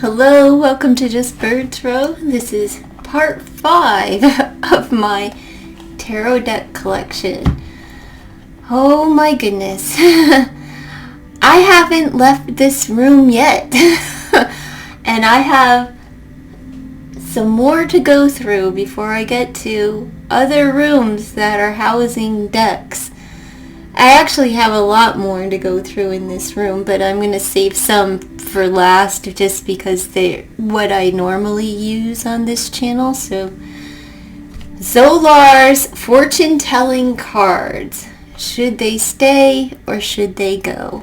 Hello, welcome to Just Birds Row. This is part 5 of my tarot deck collection. Oh my goodness. I haven't left this room yet. And I have some more to go through before I get to other rooms that are housing decks. I actually have a lot more to go through in this room, but I'm going to save some for last just because they're what I normally use on this channel. So, Zolar's fortune-telling cards. Should they stay or should they go?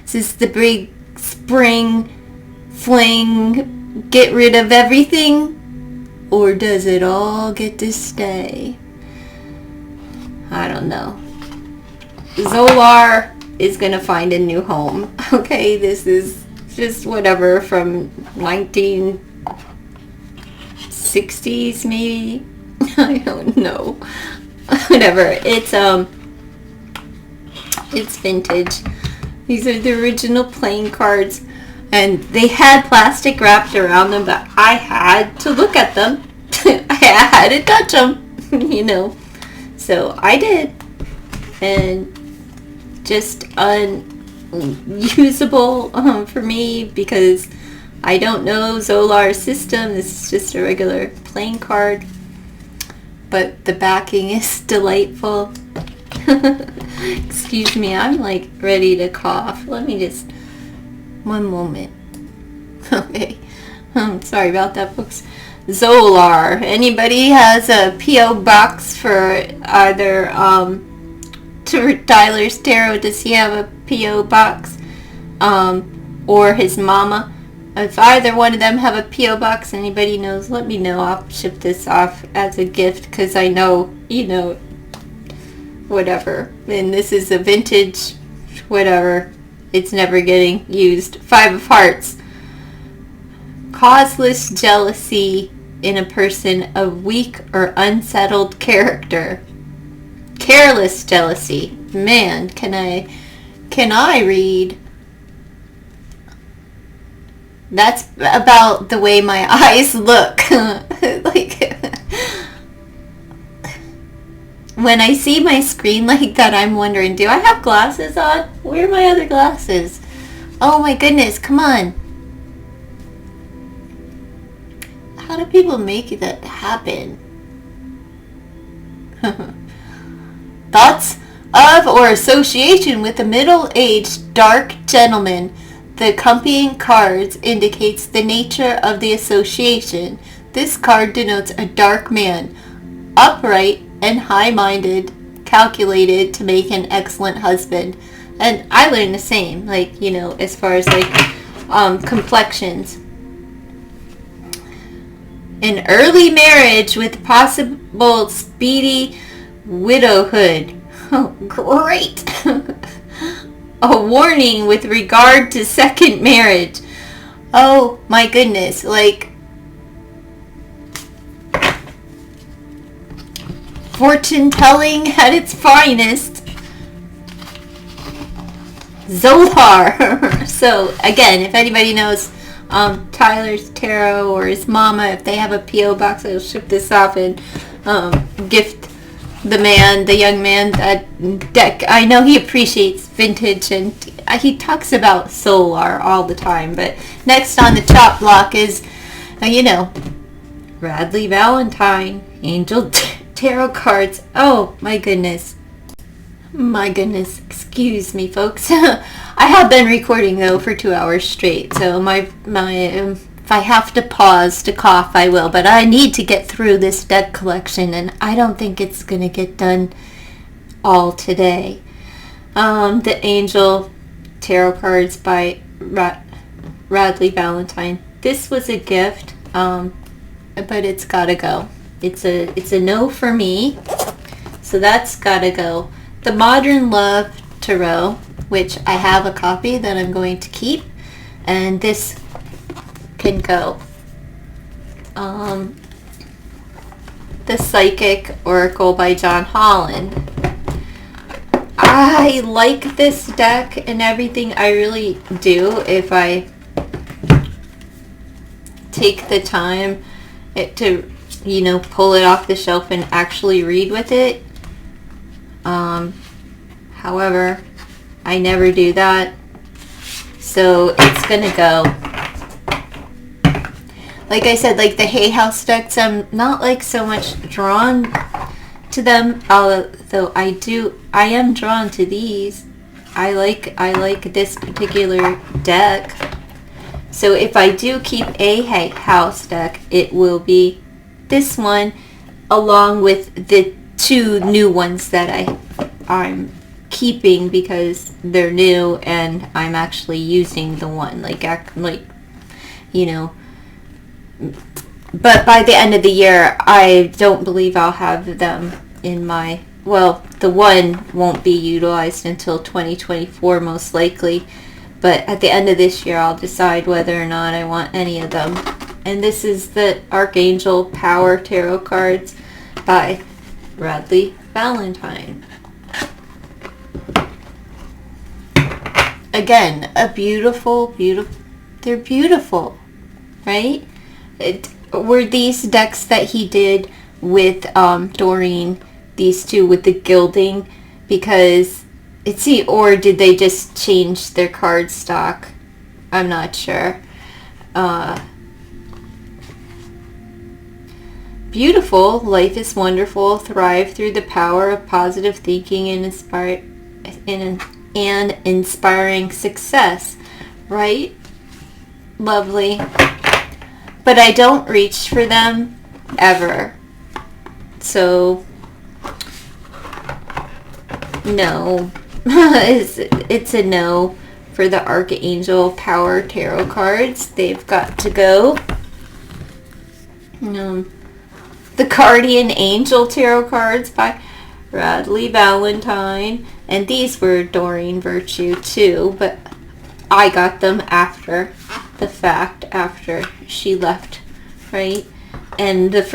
This is the big spring fling, get rid of everything? Or does it all get to stay? I don't know. Zolar is going to find a new home. Okay, this is just whatever from 1960s maybe. I don't know. Whatever. It's vintage. These are the original playing cards, and they had plastic wrapped around them, but I had to look at them. I had to touch them, So I did. And just unusable for me because I don't know Zolar's system. This is just a regular playing card, but the backing is delightful. Excuse me, I'm like ready to cough. Let me just one moment. Okay, sorry about that, folks. Zolar. Anybody has a P.O. box for either to Tyler's Tarot? Does he have a P.O. box? Or his mama? If either one of them have a P.O. box, anybody knows, let me know. I'll ship this off as a gift because I know, whatever. And this is a vintage, whatever. It's never getting used. 5 of Hearts. Causeless jealousy in a person of weak or unsettled character. Careless jealousy. Man, can I read? That's about the way my eyes look. Like, when I see my screen like that, I'm wondering, do I have glasses on? Where are my other glasses? Oh my goodness, come on. How do people make that happen? Thoughts of or association with a middle-aged dark gentleman. The accompanying cards indicates the nature of the association. This card denotes a dark man, upright and high-minded, calculated to make an excellent husband. And I learned the same, as far as complexions. An early marriage with possible speedy widowhood. Oh, great. A warning with regard to second marriage. Oh my goodness. Fortune telling at its finest. Zolar. So again, if anybody knows Tyler's Tarot or his mama, if they have a P.O. box, I'll ship this off and gift the young man, that deck. I know he appreciates vintage and he talks about Zolar all the time. But next on the chop block is, Radley Valentine, Angel Tarot cards. Oh my goodness. Excuse me, folks. I have been recording though for 2 hours straight, so if I have to pause to cough, I will. But I need to get through this deck collection, and I don't think it's gonna get done all today. The Angel Tarot cards by Radley Valentine. This was a gift, but it's gotta go. It's a no for me, so that's gotta go. The Modern Love Tarot, which I have a copy that I'm going to keep, and this can go. The Psychic Oracle by John Holland. I like this deck and everything. I really do. If I take the time to, you know, pull it off the shelf and actually read with it. However, I never do that. So it's gonna go. Like I said, like the Hay House decks, I'm not like so much drawn to them, although I am drawn to these. I like this particular deck. So if I do keep a Hay House deck, it will be this one, along with the 2 new ones that I'm keeping because they're new and I'm actually using the one, like you know. But by the end of the year, I don't believe I'll have them in my, well, the one won't be utilized until 2024 most likely, but at the end of this year I'll decide whether or not I want any of them. And this is the Archangel Power Tarot cards by Bradley Valentine. Again, a beautiful, they're beautiful, right? Were these decks that he did with Doreen, these 2 with the gilding, because or did they just change their card stock? I'm not sure. Beautiful, life is wonderful, thrive through the power of positive thinking and inspiring success, right? Lovely. But I don't reach for them ever. So, no. It's a no for the Archangel Power Tarot cards. They've got to go. The Guardian Angel Tarot cards by Bradley Valentine. And these were Doreen Virtue too, but I got them after the fact, after she left, right? And this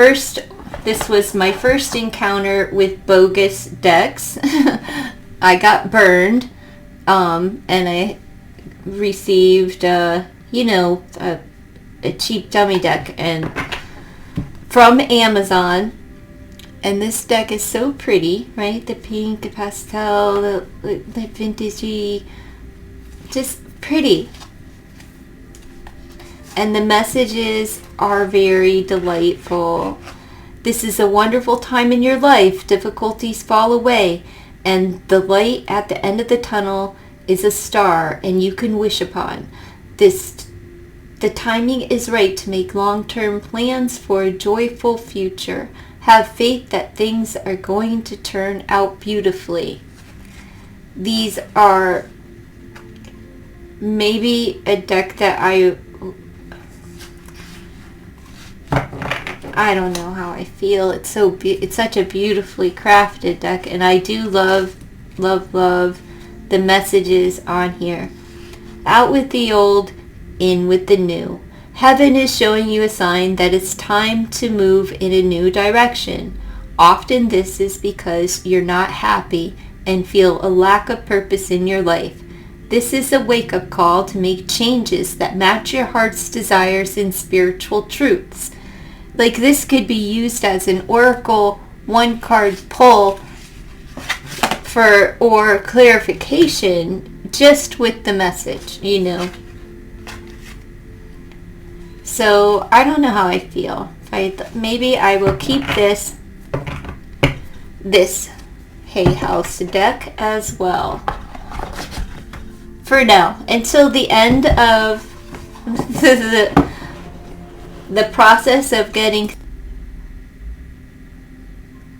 was my first encounter with bogus decks. I got burned, and I received, a cheap dummy deck and from Amazon. And this deck is so pretty, right? The pink, the pastel, the vintagey, just pretty. And the messages are very delightful. This is a wonderful time in your life. Difficulties fall away. And the light at the end of the tunnel is a star, and you can wish upon. The timing is right to make long-term plans for a joyful future. Have faith that things are going to turn out beautifully. These are maybe a deck that I don't know how I feel. It's such a beautifully crafted deck, and I do love the messages on here. Out with the old, in with the new. Heaven is showing you a sign that it's time to move in a new direction. Often this is because you're not happy and feel a lack of purpose in your life. This is a wake-up call to make changes that match your heart's desires and spiritual truths. Like, this could be used as an oracle one-card pull or clarification just with the message, you know. So I don't know how I feel. Maybe I will keep this Hay House deck as well for now, until the end of the process of getting.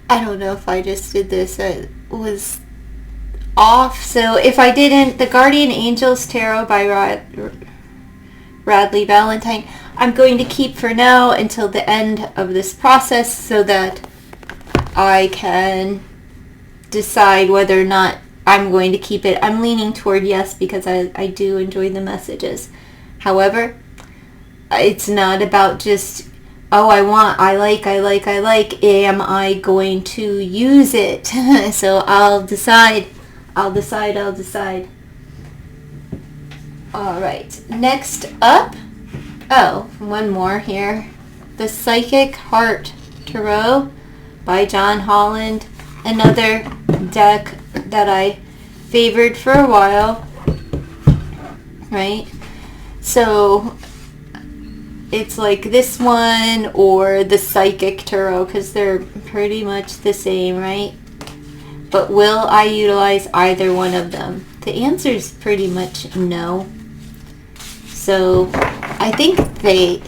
I don't know if I just did this. It was off. So if I didn't, the Guardian Angels Tarot by Bradley Valentine, I'm going to keep for now until the end of this process so that I can decide whether or not I'm going to keep it. I'm leaning toward yes because I do enjoy the messages. However, it's not about just, I like. Am I going to use it? So I'll decide. All right. Next up, Oh, one more here. The Psychic Heart Tarot by John Holland. Another deck that I favored for a while. Right? So it's like this one or the Psychic Tarot because they're pretty much the same, right? But will I utilize either one of them? The answer is pretty much no. So I think they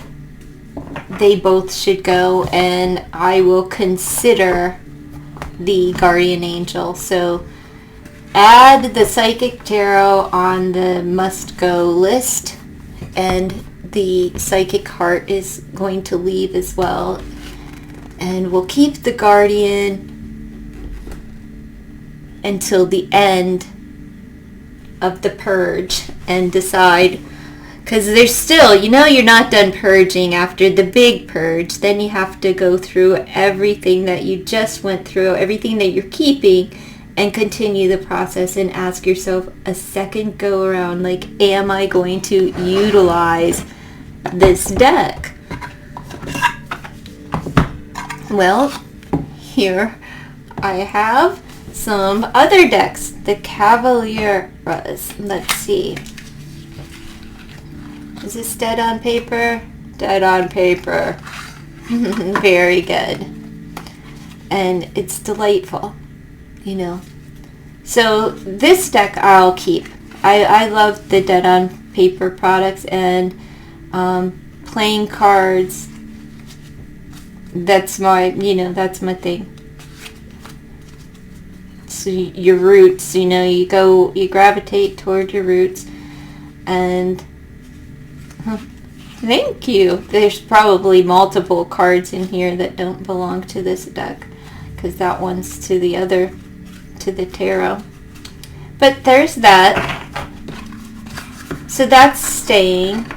both should go, and I will consider the Guardian Angel. So add the Psychic Tarot on the must-go list, and the Psychic Heart is going to leave as well. And we'll keep the Guardian until the end of the purge and decide, because there's still, you're not done purging after the big purge. Then you have to go through everything that you just went through, everything that you're keeping, and continue the process and ask yourself a second go around, like, am I going to utilize this deck? Well, here I have some other decks. The Cavalieras. Let's see. Is this dead on paper? Dead on paper. Very good. And it's delightful, So this deck I'll keep. I love the dead on paper products, and playing cards. That's my thing. So your roots, you gravitate toward your roots, and thank you. There's probably multiple cards in here that don't belong to this deck, because that one's to the tarot. But there's that. So that's staying.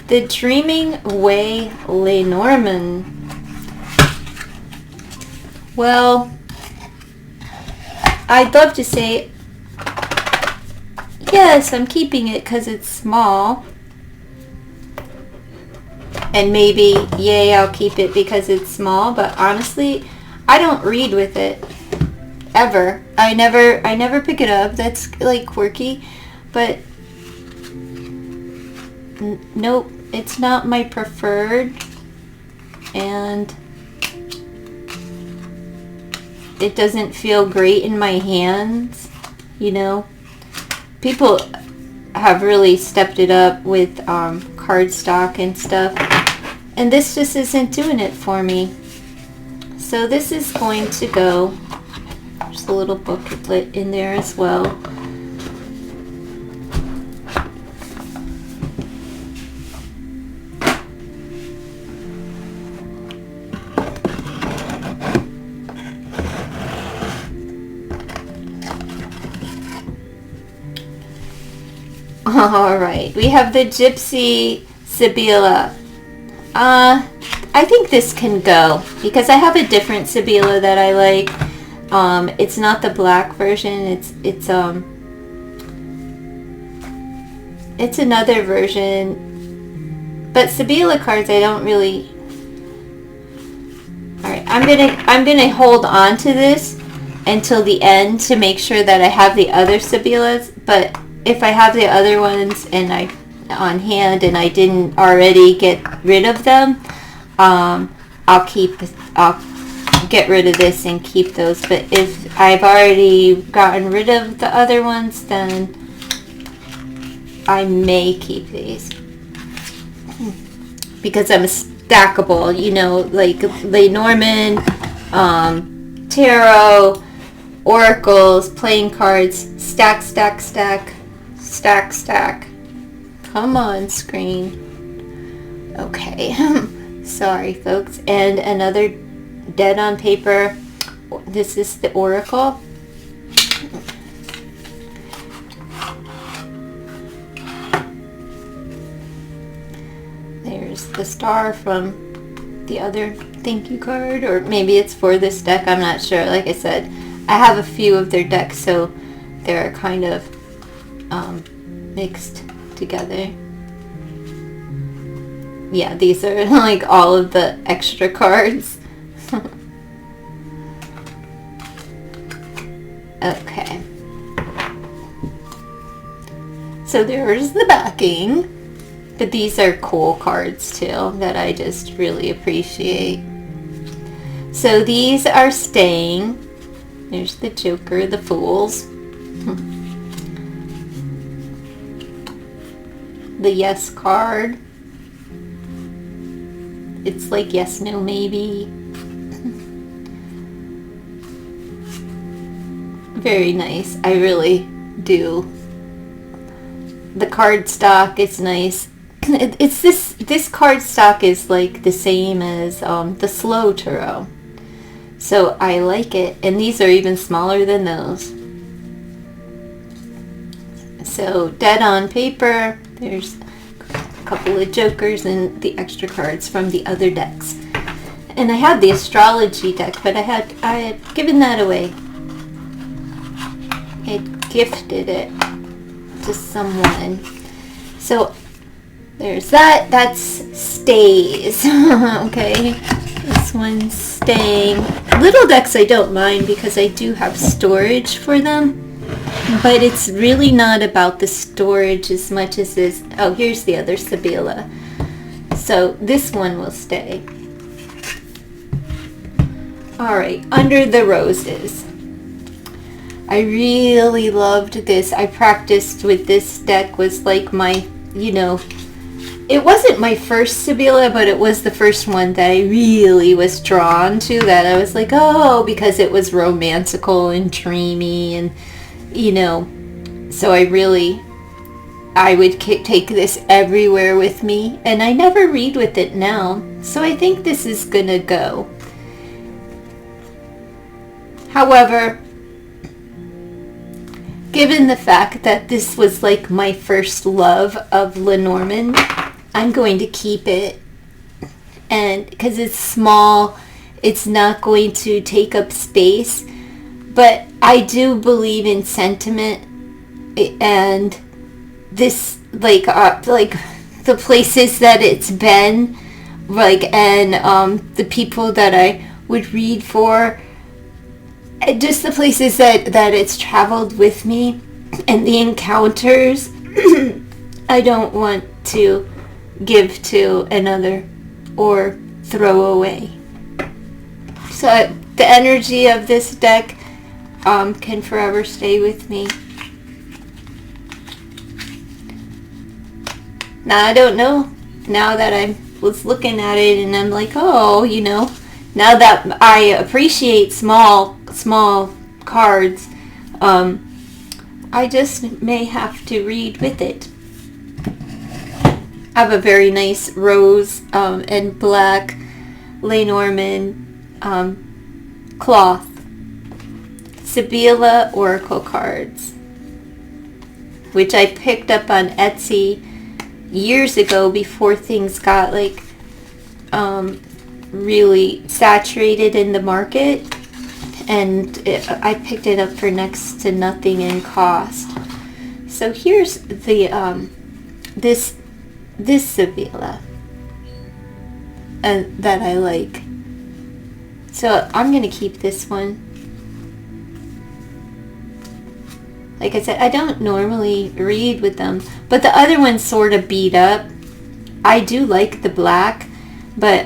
The Dreaming Way Lenormand. Well, I'd love to say, yes, I'm keeping it because it's small. And maybe, yay, I'll keep it because it's small. But honestly, I don't read with it. Ever. I never pick it up. That's like quirky. But nope, it's not my preferred. And it doesn't feel great in my hands, People have really stepped it up with cardstock and stuff, and this just isn't doing it for me. So this is going to go. There's a little booklet in there as well. Alright, we have the Gypsy Sibilla. I think this can go, because I have a different Sibilla that I like. It's not the black version, it's another version. But Sibilla cards I don't really. Alright, I'm gonna hold on to this until the end to make sure that I have the other Sibillas, but if I have the other ones and on hand and I didn't already get rid of them, I'll get rid of this and keep those. But if I've already gotten rid of the other ones, then I may keep these because I'm stackable, like Lenormand, tarot, oracles, playing cards, stack, stack, stack. Stack, stack. Come on, screen. Okay. Sorry, folks. And another dead on paper. This is the Oracle. There's the star from the other thank you card. Or maybe it's for this deck. I'm not sure. Like I said, I have a few of their decks, so they're kind of mixed together. yeah, these are like all of the extra cards. Okay. So there's the backing. But these are cool cards too that I just really appreciate. So these are staying. There's the Joker, the Fools. The Yes card. It's like yes, no, maybe. Very nice. I really do. The card stock is nice. It's this card stock is like the same as the Slow Tarot. So I like it. And these are even smaller than those. So dead on paper. There's a couple of jokers and the extra cards from the other decks. And I had the astrology deck, but I had given that away. I had gifted it to someone. So there's that. That's stays. Okay. This one's staying. Little decks I don't mind because I do have storage for them. But it's really not about the storage as much as this. Oh, here's the other Sibila. So this one will stay. Alright, Under the Roses. I really loved this. I practiced with this deck. Was like my, it wasn't my first Sibila, but it was the first one that I really was drawn to, that I was like, oh, because it was romantical and dreamy and, so I would take this everywhere with me, and I never read with it now, so I think this is gonna go. However, given the fact that this was like my first love of Lenormand, I'm going to keep it. And because it's small, it's not going to take up space. But I do believe in sentiment, and this like the places that it's been, and the people that I would read for, just the places that it's traveled with me, and the encounters I don't want to give to another or throw away. So the energy of this deck can forever stay with me. Now I don't know, now that I was looking at it and I'm like, oh, now that I appreciate small cards, I just may have to read with it. I have a very nice rose and black Lenormand cloth Sibila Oracle cards, which I picked up on Etsy years ago before things got really saturated in the market, and I picked it up for next to nothing in cost. So here's the this Sibila that I like. So I'm gonna keep this one. Like I said, I don't normally read with them, but the other one's sort of beat up. I do like the black, but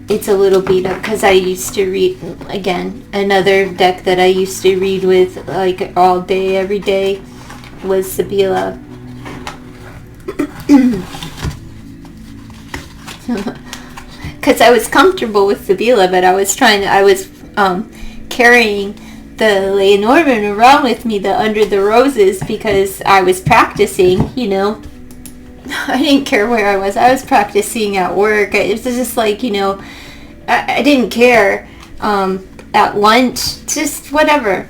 it's a little beat up because I used to read, again, another deck that I used to read with like all day, every day was Sibila. Because I was comfortable with Sibila, but I was carrying the Lenormand around with me, the Under the Roses, because I was practicing, I didn't care where I was practicing at work. It was just like, I didn't care. At lunch, just whatever.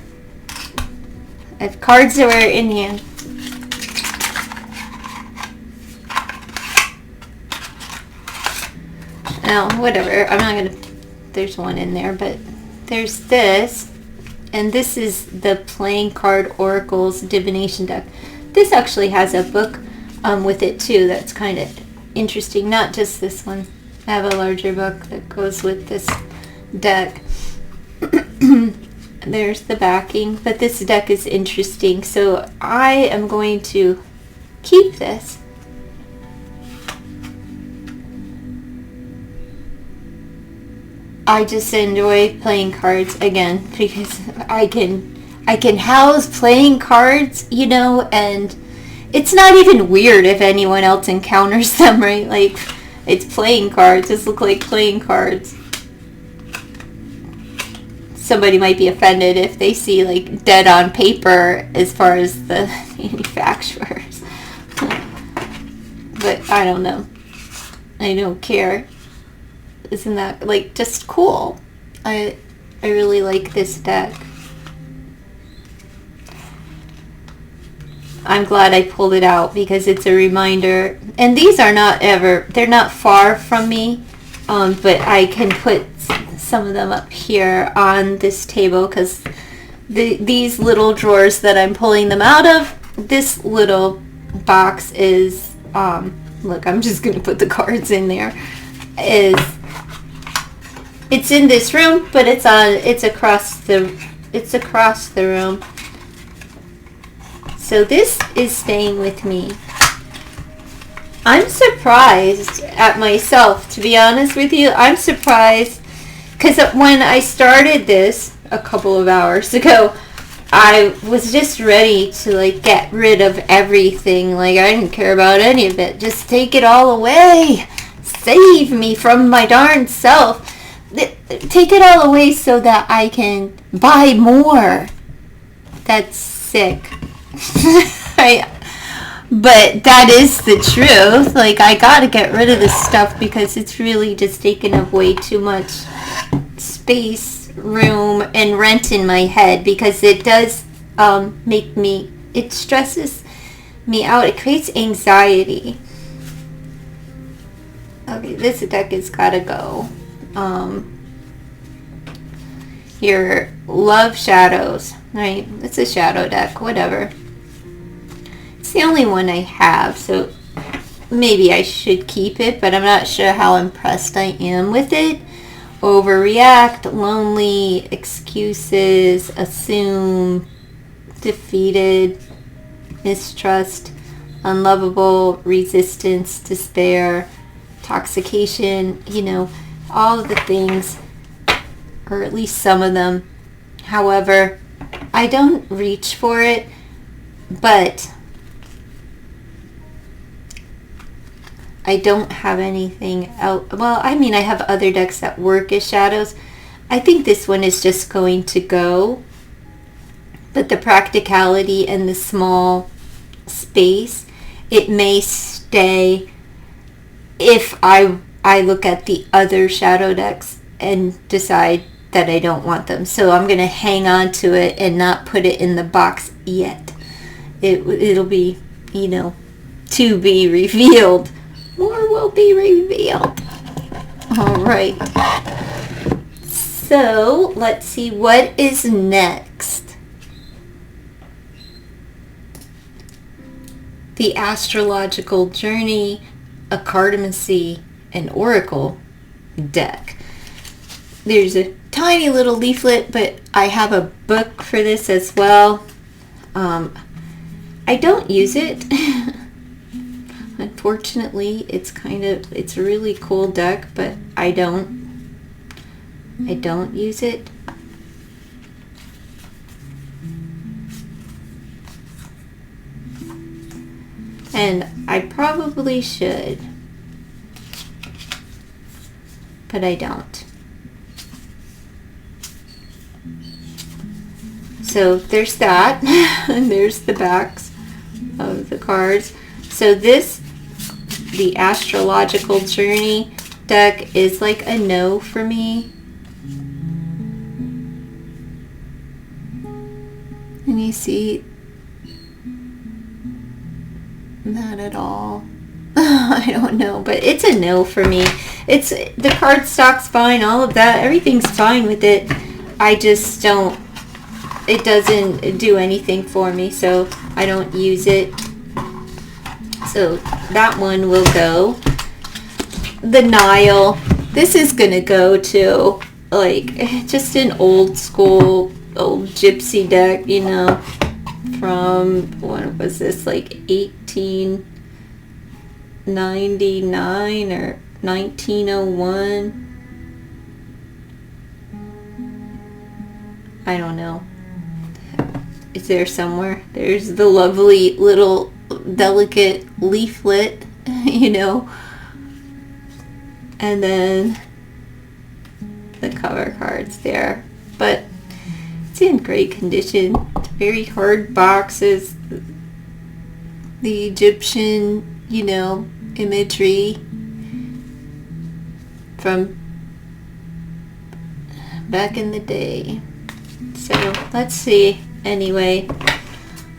If cards were in hand. No, whatever. I'm not going to... There's one in there, but there's this. And this is the Playing Card Oracles Divination deck. This actually has a book with it too. That's kind of interesting. Not just this one. I have a larger book that goes with this deck. There's the backing, but this deck is interesting. So I am going to keep this. I just enjoy playing cards again because I can house playing cards, you know, and it's not even weird if anyone else encounters them, right? Like, it's playing cards. Just look like playing cards. Somebody might be offended if they see, like, dead on paper as far as the manufacturers. But I don't know. I don't care. Isn't that, like, just cool? I really like this deck. I'm glad I pulled it out because it's a reminder. And these are not they're not far from me, but I can put some of them up here on this table because these little drawers that I'm pulling them out of, this little box is, look, I'm just going to put the cards in there, it's in this room, but it's across the room. So this is staying with me. I'm surprised at myself, to be honest with you. I'm surprised because when I started this a couple of hours ago, I was just ready to, like, get rid of everything. Like, I didn't care about any of it. Just take it all away. Save me from my darn self. Take it all away so that I can buy more. That's sick. But that is the truth. Like, I gotta get rid of this stuff because it's really just taking up way too much space, room, and rent in my head, because it does it stresses me out. It creates anxiety. Okay, this deck has gotta go. Your Love Shadows, right? It's a shadow deck, whatever. It's the only one I have, so maybe I should keep it, but I'm not sure how impressed I am with it. Overreact, lonely, excuses, assume, defeated, mistrust, unlovable, resistance, despair, intoxication, you know, all of the things, or at least some of them. However, I don't reach for it, but I don't have anything else. Well, I mean, I have other decks that work as shadows. I think this one is just going to go, but the practicality and the small space, it may stay if I look at the other shadow decks and decide that I don't want them. So I'm going to hang on to it and not put it in the box yet. It'll be, you know, to be revealed. More will be revealed. All right. So let's see what is next. The Astrological Journey, a Cartomancy, and Oracle deck. There's a tiny little leaflet, but I have a book for this as well. I don't use it. Unfortunately, it's a really cool deck, but I don't use it. And I probably should, but I don't. So there's that, and there's the backs of the cards. So the Astrological Journey deck is like a no for me. And you see that at all? I don't know, but it's a no for me. It's the cardstock's fine, all of that, everything's fine with it. I just don't. It doesn't do anything for me, so I don't use it. So that one will go. the Nile. This is gonna go to like just an old school, old gypsy deck, you know, from, what was this, like 1899 or 1901? I don't know. Is there somewhere? There's the lovely little delicate leaflet, you know, and then the cover cards there. But it's in great condition. It's very hard boxes. The Egyptian, you know, imagery from back in the day. So let's see. Anyway,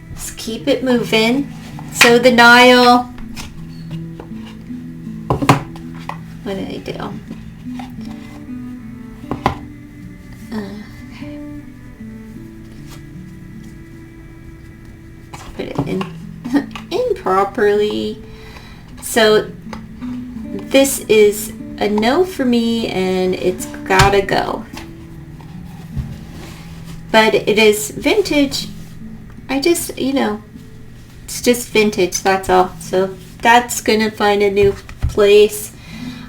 let's keep it moving. So the Nile. What did I do? Okay. Let's put it in improperly. So this is a no for me, and it's gotta go. But it is vintage. I just, you know, it's just vintage, that's all. So that's gonna find a new place.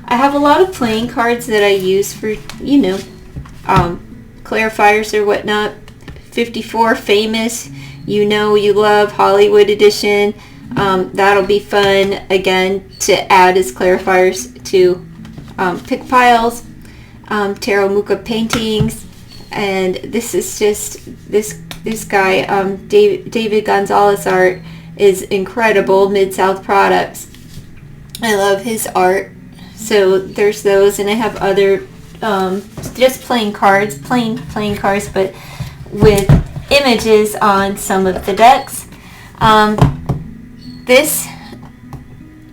I have a lot of playing cards that I use for, you know, clarifiers or whatnot. 54 Famous, you know, you love, Hollywood edition. That'll be fun, again, to add as clarifiers to pick piles. Tarot Muka paintings. And this is just, this guy, David Gonzalez art is incredible. Mid-South Products. I love his art. So there's those, and I have other just playing cards, plain cards, but with images on some of the decks. This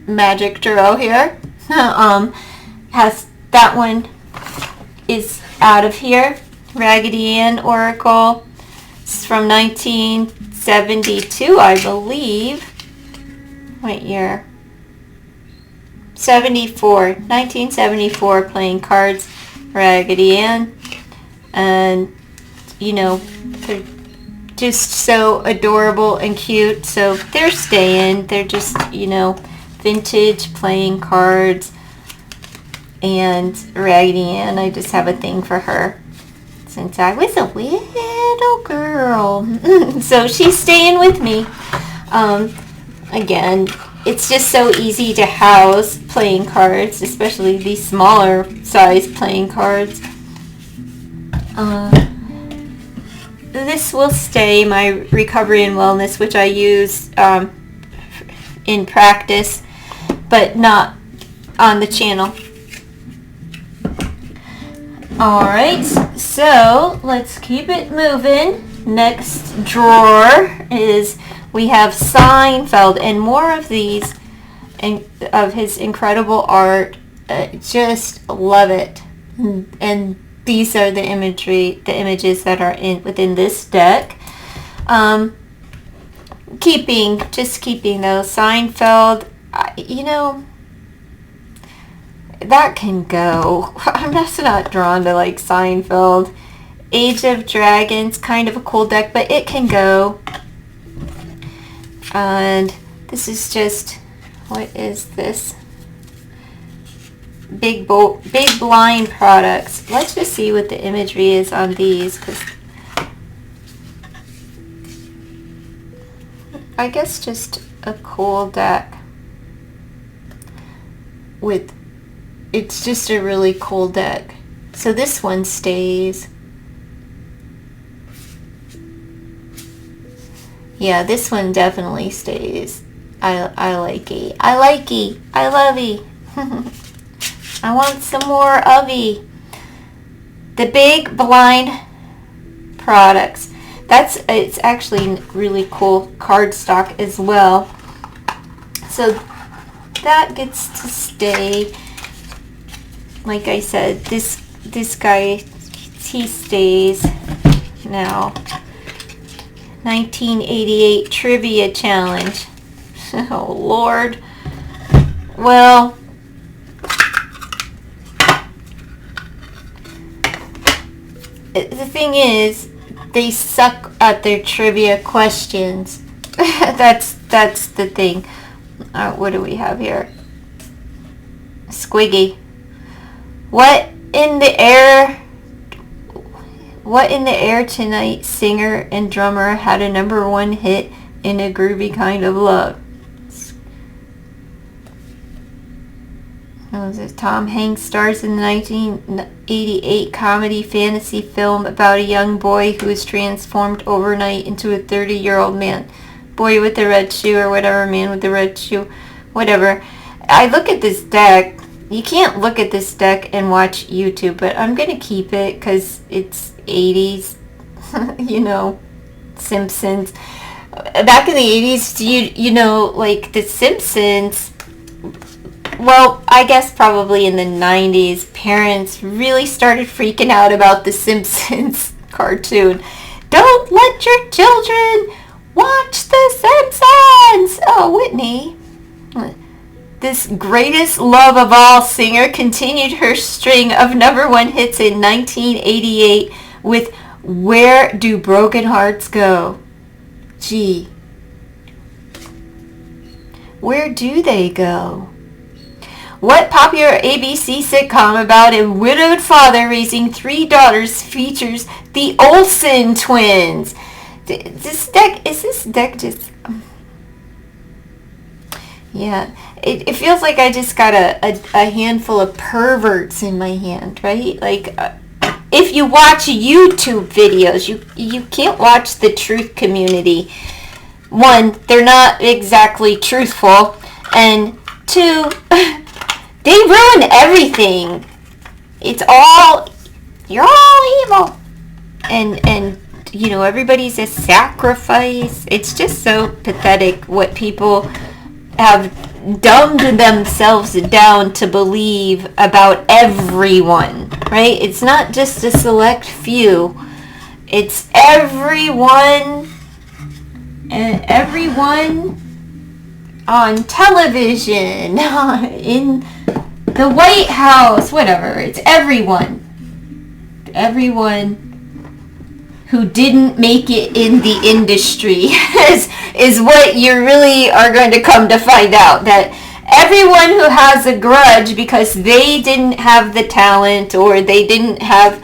Magic Tarot here has, that one is out of here. Raggedy Ann Oracle. It's from 1972, I believe. What year? 1974, playing cards, Raggedy Ann. And, you know, they're just so adorable and cute. So they're staying. They're just, you know, vintage playing cards. And Raggedy Ann, I just have a thing for her since I was a little girl. So she's staying with me. Again, it's just so easy to house playing cards, especially these smaller size playing cards. This will stay, my Recovery and Wellness, which I use in practice, but not on the channel. Alright, so let's keep it moving. Next drawer is, we have Seinfeld, and more of these, and of his incredible art. Just love it. And these are the images that are within this deck. Keeping those. Seinfeld, you know, that can go. I'm just not drawn to like Seinfeld. Age of Dragons, kind of a cool deck, but it can go. And this is just, what is this? Big Blind Products. Let's just see what the imagery is on these, because I guess just a cool deck with, it's just a really cool deck. So this one stays. Yeah, this one definitely stays. I like it. I like it. I love it. I want some more of it. The Big Blind Products. It's actually really cool cardstock as well. So that gets to stay. Like I said, this guy, he stays now. 1988 Trivia Challenge. Oh, Lord. Well, the thing is, they suck at their trivia questions. That's the thing. What do we have here? Squiggy. What in the air tonight? Singer and drummer had a #1 hit in A Groovy Kind of Love. Tom Hanks stars in the 1988 comedy fantasy film about a young boy who is transformed overnight into a 30-year-old man. Boy with the red shoe or whatever, man with the red shoe, whatever. I look at this deck. You can't look at this deck and watch YouTube, but I'm going to keep it because it's 80s, Simpsons. Back in the 80s, you know, like The Simpsons, well, I guess probably in the 90s, parents really started freaking out about The Simpsons cartoon. Don't let your children watch The Simpsons! Oh, Whitney. This greatest love of all singer continued her string of #1 hits in 1988 with Where Do Broken Hearts Go? Gee. Where do they go? What popular ABC sitcom about a widowed father raising 3 daughters features the Olsen twins? Is this deck just... Yeah, it feels like I just got a handful of perverts in my hand, right? Like, if you watch YouTube videos, you can't watch the truth community. One, they're not exactly truthful, and two, they ruin everything. You're all evil. And everybody's a sacrifice. It's just so pathetic what people have dumbed themselves down to believe about everyone, right? It's not just a select few. It's everyone, and everyone on television, in the White House, whatever. It's everyone. Everyone who didn't make it in the industry is what you really are going to come to find out. That everyone who has a grudge because they didn't have the talent or they didn't have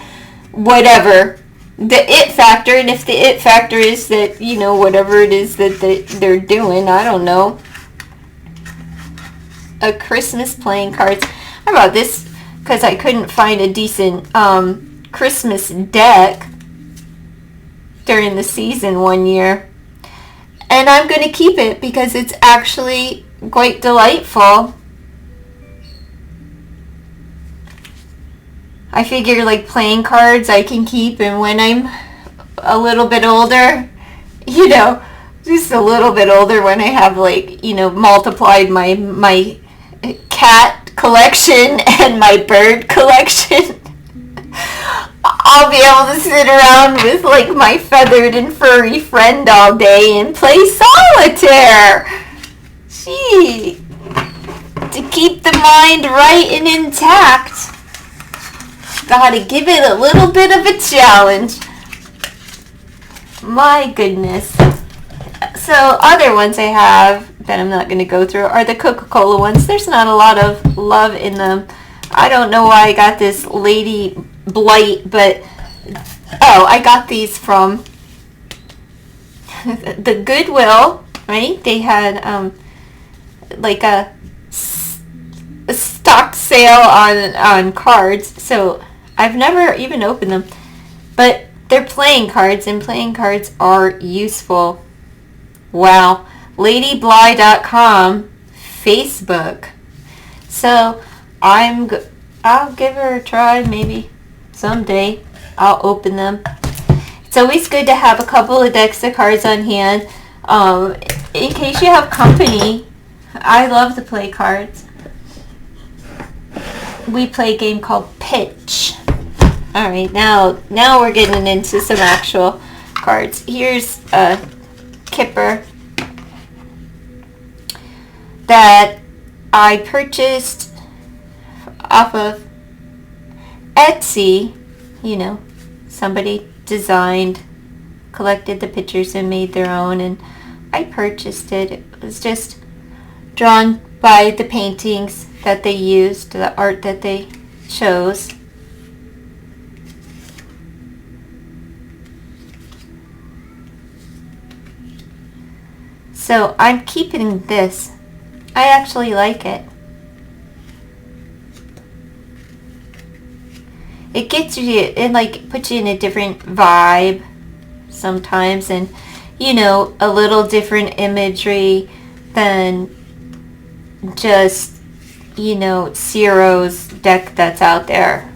whatever, the it factor, and if the it factor is that, whatever it is that they're doing, I don't know, a Christmas playing cards. How about this? Because I couldn't find a decent Christmas deck during the season one year, and I'm going to keep it because it's actually quite delightful. I figure like playing cards I can keep, and when I'm a little bit older, just a little bit older, when I have multiplied my cat collection and my bird collection, I'll be able to sit around with my feathered and furry friend all day and play solitaire. Gee, to keep the mind right and intact, gotta give it a little bit of a challenge. My goodness. So other ones I have that I'm not going to go through are the Coca-Cola ones. There's not a lot of love in them. I don't know why I got this Lady Blight, but I got these from the Goodwill, right? They had a stock sale on cards, so I've never even opened them, but they're playing cards, and playing cards are useful. Wow. LadyBly.com, Facebook. So I'll give her a try. Maybe someday I'll open them. It's always good to have a couple of decks of cards on hand, in case you have company. I love to play cards. We play a game called Pitch. All right, now we're getting into some actual cards. Here's a Kipper that I purchased off of Etsy, somebody designed, collected the pictures and made their own, and I purchased it. It was just drawn by the paintings that they used, the art that they chose. So I'm keeping this. I actually like it. It gets you, it like puts you in a different vibe sometimes, and you know, a little different imagery than just, you know, Ciro's deck that's out there,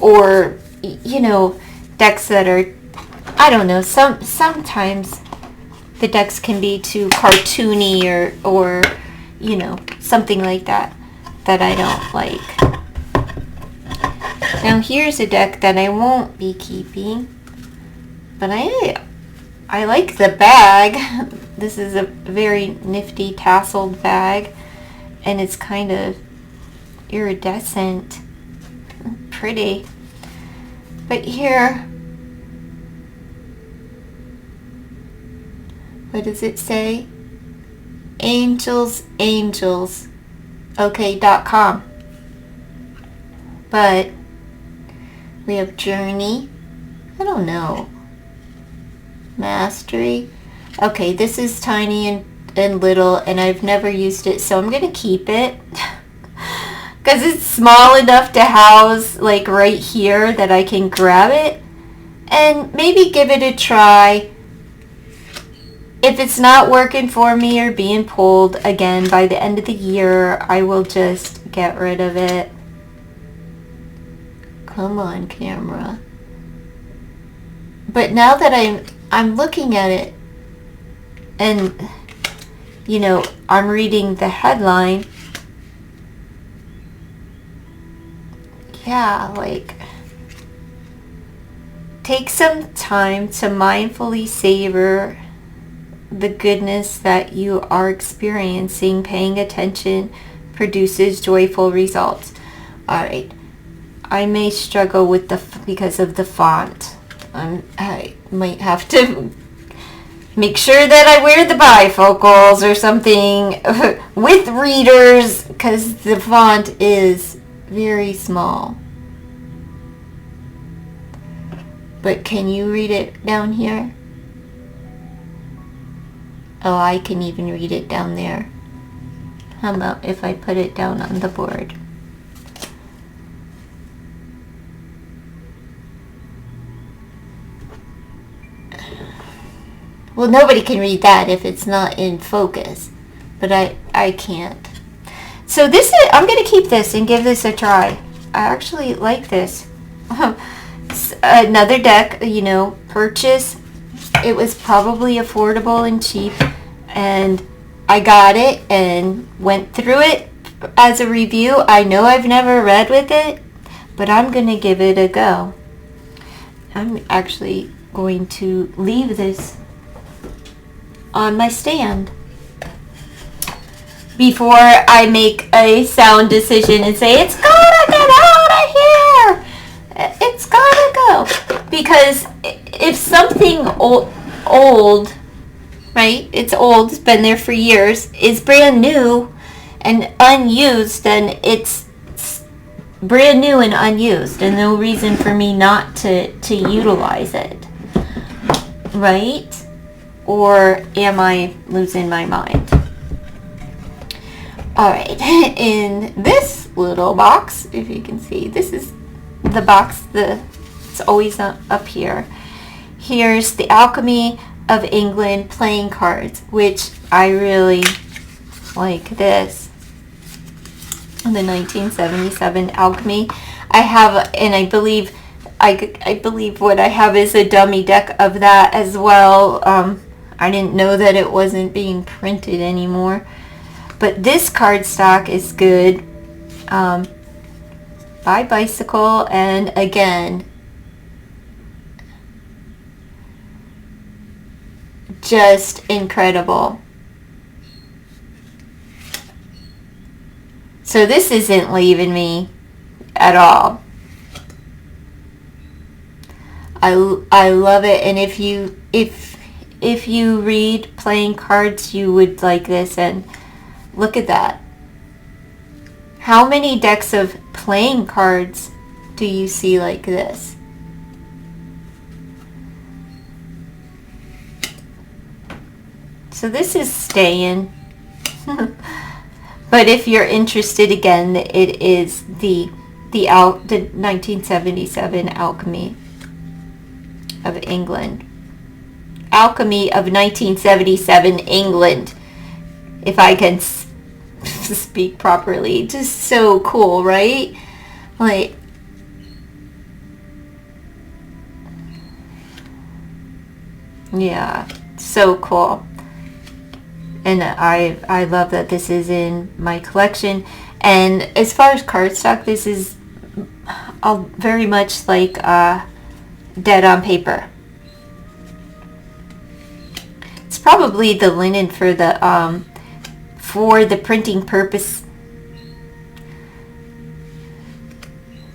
or you know, decks that are, I don't know, sometimes the decks can be too cartoony or you know, something like that I don't like. Now here's a deck that I won't be keeping, but I like the bag. This is a very nifty tasseled bag, and it's kind of iridescent, pretty. But here, what does it say? Angels, okay.com. But we have Journey, I don't know, Mastery. Okay, this is tiny and little, and I've never used it, so I'm gonna keep it because it's small enough to house like right here that I can grab it and maybe give it a try. If it's not working for me or being pulled again by the end of the year, I will just get rid of it. Come on, camera. But now that I'm looking at it, and you know, I'm reading the headline, yeah, like, take some time to mindfully savor the goodness that you are experiencing. Paying attention produces joyful results. All right, I may struggle with because of the font. I might have to make sure that I wear the bifocals or something with readers, because the font is very small. But can you read it down here? Oh, I can even read it down there. How about if I put it down on the board? Well, nobody can read that if it's not in focus, but I can't. So this is, I'm going to keep this and give this a try. I actually like this. Another deck, you know, purchase. It was probably affordable and cheap, and I got it and went through it as a review. I know I've never read with it, but I'm going to give it a go. I'm actually going to leave this on my stand before I make a sound decision and say, it's gotta get out of here! It's gotta go. Because if something old, right, it's old, it's been there for years, is brand new and unused, then it's brand new and unused, and no reason for me not to utilize it, right? Or am I losing my mind? Alright, in this little box, if you can see, this is the box, it's always up here. Here's the Alchemy of England playing cards, which I really like this. The 1977 Alchemy. I have, and I believe what I have is a dummy deck of that as well. I didn't know that it wasn't being printed anymore. But this cardstock is good. By Bicycle, and again, just incredible. So this isn't leaving me at all. I love it. And if you read playing cards, you would like this. And look at that. How many decks of playing cards do you see like this? So this is staying. But if you're interested, again, it is the 1977 Alchemy of England. Alchemy of 1977 England. If I can speak properly. Just so cool, right? Like, yeah, so cool. And I love that this is in my collection. And as far as cardstock, this is very much like Dead on Paper. It's probably the linen for the printing purpose.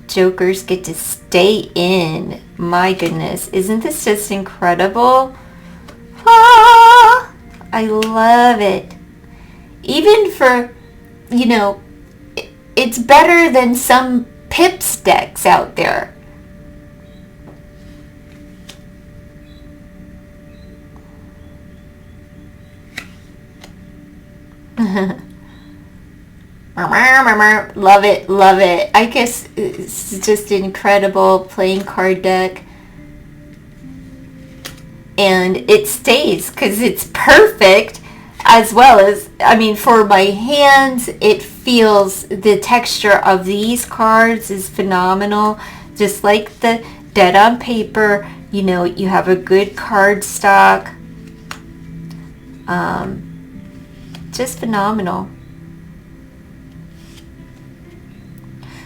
Jokers get to stay in. My goodness, isn't this just incredible? Ah! I love it. Even for, it's better than some Pips decks out there. Love it, love it. I guess it's just an incredible playing card deck. And it stays because it's perfect, as well as, for my hands, it feels, the texture of these cards is phenomenal. Just like the Dead on Paper, you have a good card stock. Just phenomenal.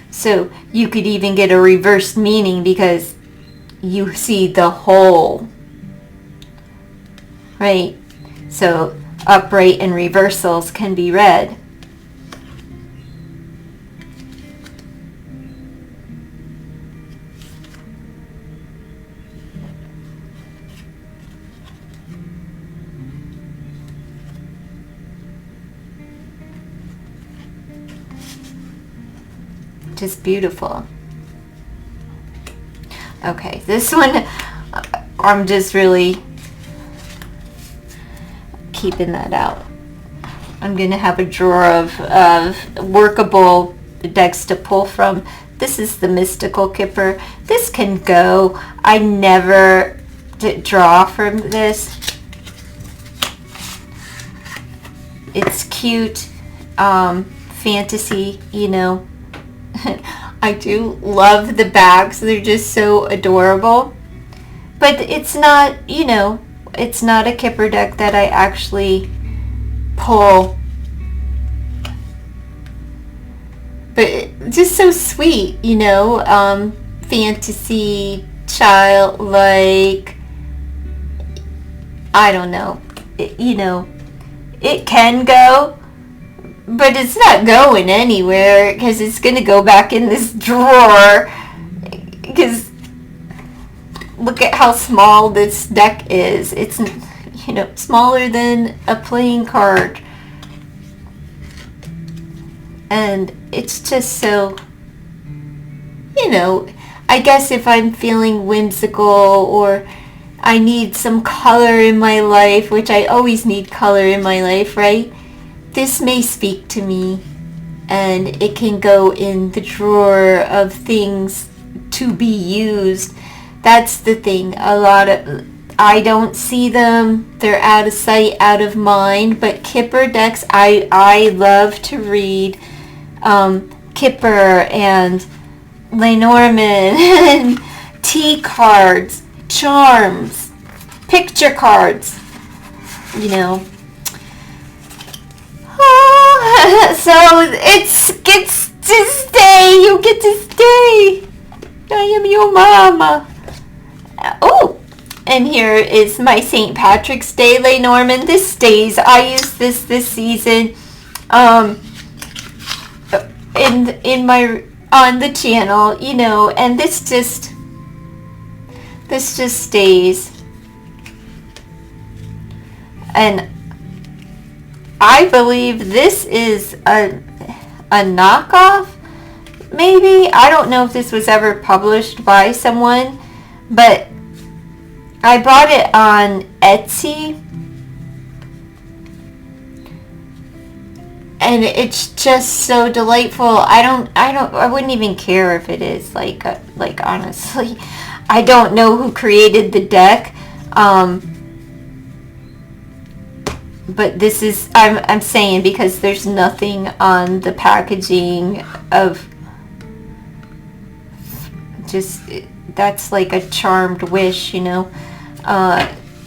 So you could even get a reversed meaning because you see the whole. Right, so upright and reversals can be read. Just beautiful. Okay, this one, I'm just really keeping that out. I'm going to have a drawer of workable decks to pull from. This is the Mystical Kipper. This can go. I never draw from this. It's cute, fantasy, I do love the bags. They're just so adorable. But it's not, it's not a Kipper deck that I actually pull. But just so sweet, fantasy, childlike, I don't know. It can go, but it's not going anywhere because it's going to go back in this drawer because look at how small this deck is. It's, smaller than a playing card. And it's just so, I guess if I'm feeling whimsical or I need some color in my life, which I always need color in my life, right? This may speak to me and it can go in the drawer of things to be used. That's the thing. I don't see them. They're out of sight, out of mind. But Kipper decks, I love to read Kipper and Lenormand and tea cards, charms, picture cards, so it gets to stay. You get to stay. I am your mama. Oh, and here is my St. Patrick's Day Lenormand. This stays. I use this season in my on the channel, and this just This just stays. And I believe this is a knockoff, maybe. I don't know if this was ever published by someone, but I bought it on Etsy. And it's just so delightful. I wouldn't even care if it is, like honestly. I don't know who created the deck. But this is, I'm saying, because there's nothing on the packaging of, just, that's like a charmed wish, you know.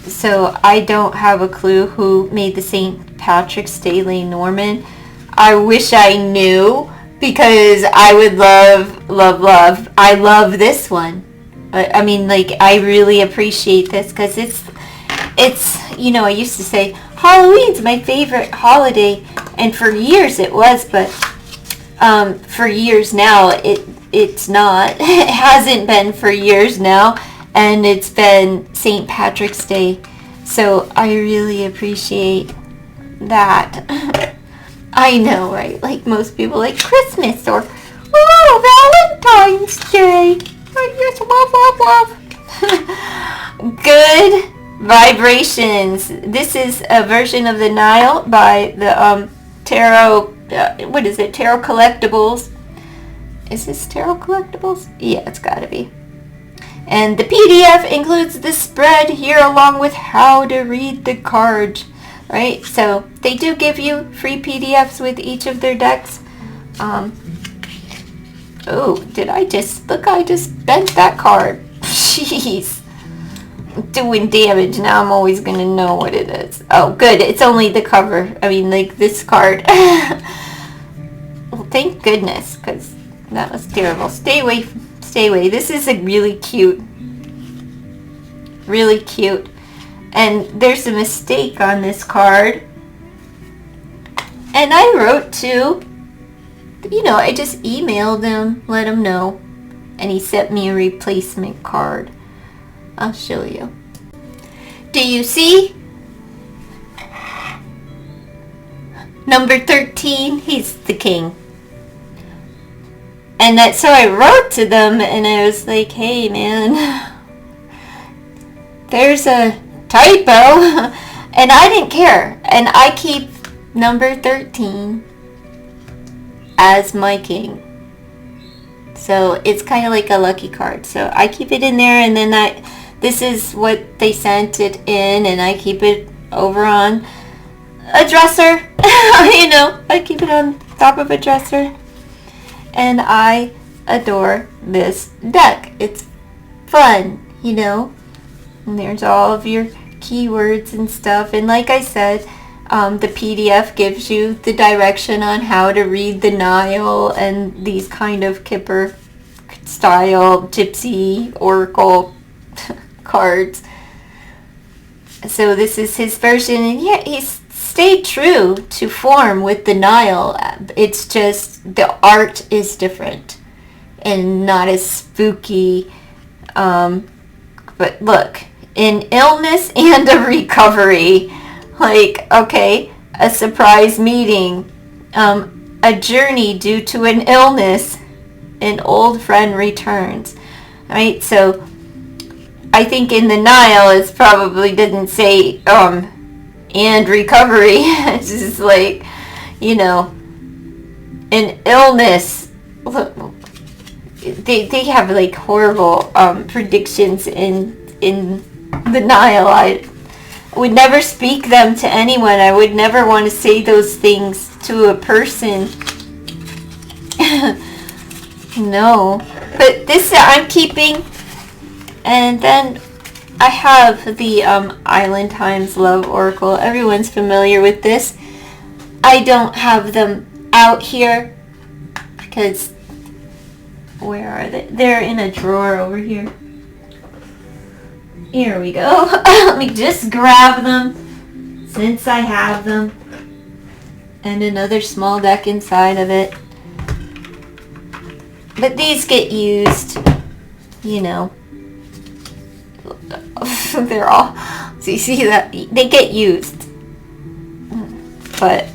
So I don't have a clue who made the St. Patrick's Day Lane Norman. I wish I knew, because I would love, I love this one. I mean, like, I really appreciate this, because it's, you know, I used to say, Halloween's my favorite holiday, and for years it was, but for years now, it's not. It hasn't been for years now, and it's been St. Patrick's Day, so I really appreciate that. I know, right? Like most people like Christmas or, oh, Valentine's Day. I just love. Good vibrations. This is a version of the Nile by the Tarot, what is it? Tarot Collectibles. Is this Tarot Collectibles? Yeah, it's gotta be. And the PDF includes the spread here along with how to read the cards. Right, so they do give you free PDFs with each of their decks. Oh, did I just, look, I just bent that card. Jeez. Doing damage. Now I'm always going to know what it is. Oh, good. It's only the cover. I mean, like this card. Well, thank goodness, because that was terrible. Stay away. Stay away. This is a really cute. Really cute. And there's a mistake on this card. And I wrote to, you know, I just emailed him, let him know. And he sent me a replacement card. I'll show you. Do you see? Number 13, he's the king. And that, so I wrote to them and I was like, hey man, there's a typo. And I didn't care. And I keep number 13 as my king. So it's kind of like a lucky card. So I keep it in there, and then this is what they sent it in, and I keep it over on a dresser. You know, I keep it on top of a dresser. And I adore this deck. It's fun, you know. And there's all of your keywords and stuff. And like I said, the PDF gives you the direction on how to read the Nile and these kind of Kipper style gypsy oracle cards. So this is his version, and yeah, he's stayed true to form with the Nile. It's just the art is different and not as spooky. But look, an illness and a recovery. Like, okay, a surprise meeting, a journey due to an illness, an old friend returns, right? So I think in the Nile it probably didn't say, and recovery. It's just like, you know, an illness. They have like horrible predictions in the Nile. I would never speak them to anyone. I would never want to say those things to a person. No. But this I'm keeping. And then I have the Island Times Love Oracle. Everyone's familiar with this. I don't have them out here because where are they? They're in a drawer over here. Here we go. Let me just grab them since I have them. And another small deck inside of it. But these get used, you know, They're all, so you see that they get used. But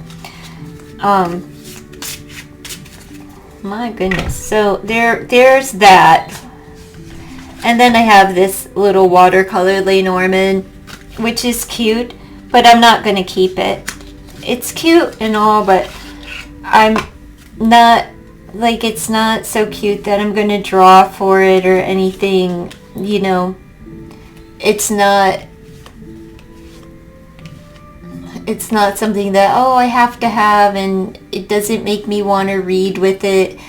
my goodness. So there's that. And then I have this little watercolor Lenormand, which is cute, but I'm not going to keep it. It's cute and all, but I'm not, like, it's not so cute that I'm going to draw for it or anything, you know. It's not something that, oh, I have to have, and it doesn't make me want to read with it.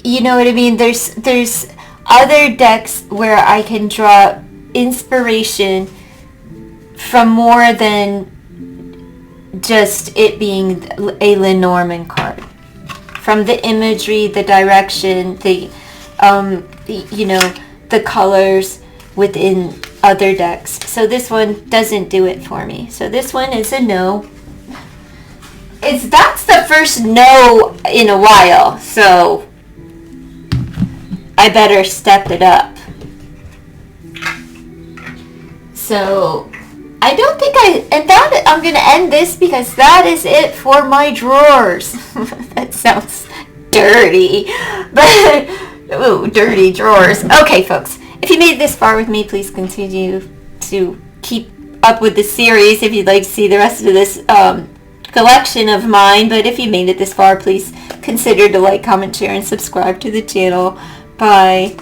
You know what I mean? There's other decks where I can draw inspiration from more than just it being a Lenormand card. From the imagery, the direction, the you know, the colors within other decks. So this one doesn't do it for me. So this one is a no. That's the first no in a while, so I better step it up. So I don't think I'm going to end this because that is it for my drawers. That sounds dirty, but ooh, dirty drawers. Okay, folks, if you made it this far with me, please continue to keep up with the series if you'd like to see the rest of this collection of mine. But if you made it this far, please consider to like, comment, share, and subscribe to the channel. Bye.